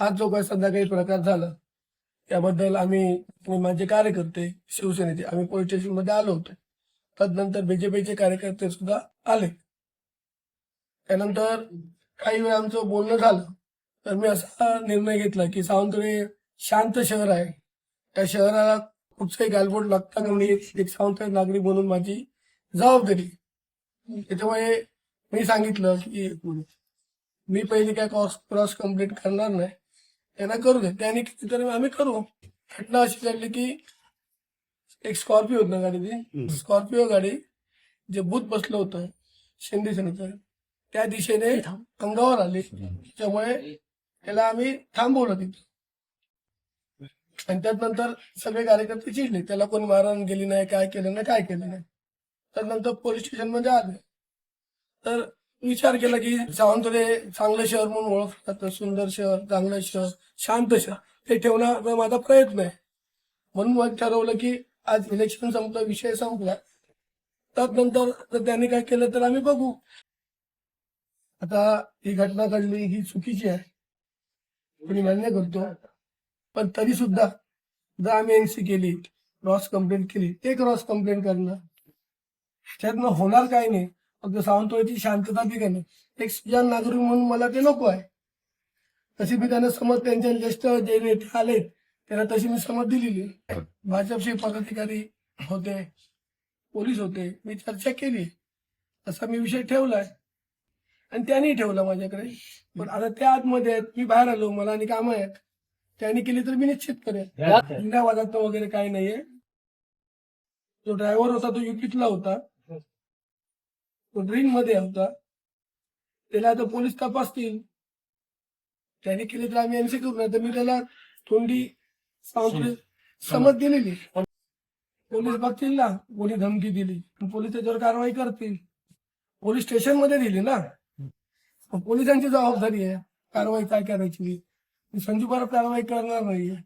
आज जो काही संध्याकाळी प्रकार झाला त्याबद्दल आम्ही माझे कार्यकर्ते शिवसेनेचे आम्ही पोलीस स्टेशन मध्ये आलो होतो. तदनंतर बीजेपीचे कार्यकर्ते सुद्धा आले. त्यानंतर काही वेळ आमचं बोलणं झालं तर मी असा निर्णय घेतला की सावंतवाडी शांत शहर आहे, त्या शहराला कुठचंही गालबोट लागता कामा नये, एक सावंतवाडी नागरिक म्हणून माझी जबाबदारी. त्याच्यामुळे मी सांगितलं की मी पहिली काय क्रॉस कंप्लीट करणार नाही, त्यांना करू दे, त्यांनी किती तर आम्ही करू. घटना अशी घडली की एक स्कॉर्पिओ होत ना गाडी, ती स्कॉर्पिओ गाडी जे भूत बसलं होतं शिंदे सेनेचं त्या दिशेने अंगावर आले. त्यामुळे त्याला आम्ही थांबवलं तिथं. आणि त्यानंतर सगळे कार्यकर्ते चिडले, त्याला कोणी मारहाण गेली नाही, काय केलं नाही, काय केलं नाही. त्यानंतर पोलीस स्टेशन मध्ये आले तर विचार केला की सावंतवाडी चांगलं शहर म्हणून ओळखतात, सुंदर शहर, चांगलं शहर, शांत शहर ते ठेवण्याचा माझा प्रयत्न आहे. म्हणून मग ठरवलं की आज इलेक्शन संपलं, विषय संपला, त्यानंतर जर त्यांनी काय केलं तर आम्ही बघू. आता ही घटना घडली, ही चुकीची आहे, कोणी मान्य करतो, पण तरी सुद्धा जर आम्ही एनसी केली, क्रॉस कंप्लेंट केली, ते क्रॉस कंप्लेंट करणं त्यातनं होणार काय नाही. फक्त सावंतवाडीची शांतता बी नाही, एक सुजाण नागरिक म्हणून मला ते नको आहे. तशी मी त्यांना समज, त्यांच्या ज्येष्ठ जे नेते आले त्यांना तशी मी समज दिलेली. भाजपचे पदाधिकारी होते, पोलीस होते, मी चर्चा केली, असा मी विषय ठेवलाय आणि त्यांनी ठेवला माझ्याकडे. पण आता त्या आतमध्ये आहेत, मी बाहेर आलो, मला आणि कामं आहेत, त्यांनी केली तर मी निश्चित करेन. धन्यवादात वगैरे काही नाहीये. जो ड्रायव्हर होता तो युपीतला होता, तो ड्रिंक मध्ये होता, त्याला आता पोलीस तपासतील, त्याने केली तर आम्ही एनसी करू, नाही तर मी त्याला तोंडी समज दिलेली. पोलीस बघतील ना, कोणी धमकी दिली, पोलीस त्याच्यावर कारवाई करतील. पोलीस स्टेशन मध्ये दिली ना, पोलिसांची जबाबदारी आहे कारवाई काय करायची. मी संजू परब कारवाई करणार नाहीये.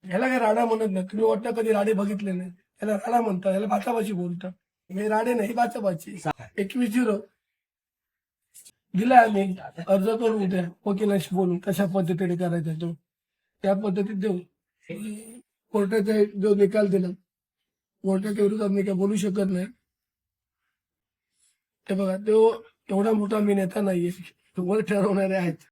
ह्याला काही राडा म्हणत नाही, तुम्ही वाटतं कधी राडे बघितले नाही, ह्याला राडा म्हणतात, ह्याला बाचाबाची बोलतात. हे राडे नाही, बाचाबाची. 21-0 दिलाय आम्ही, अर्ज करू उद्या वकिलांशी बोलून कशा पद्धतीने करायचा तो त्या पद्धतीत देऊ. कोर्टाचा जो निकाल दिला, कोर्टाच्या विरोधात मी काय बोलू शकत नाही. ते बघा, तो एवढा मोठा मी नेता नाहीये, तो वर ठरवणारे आहेत.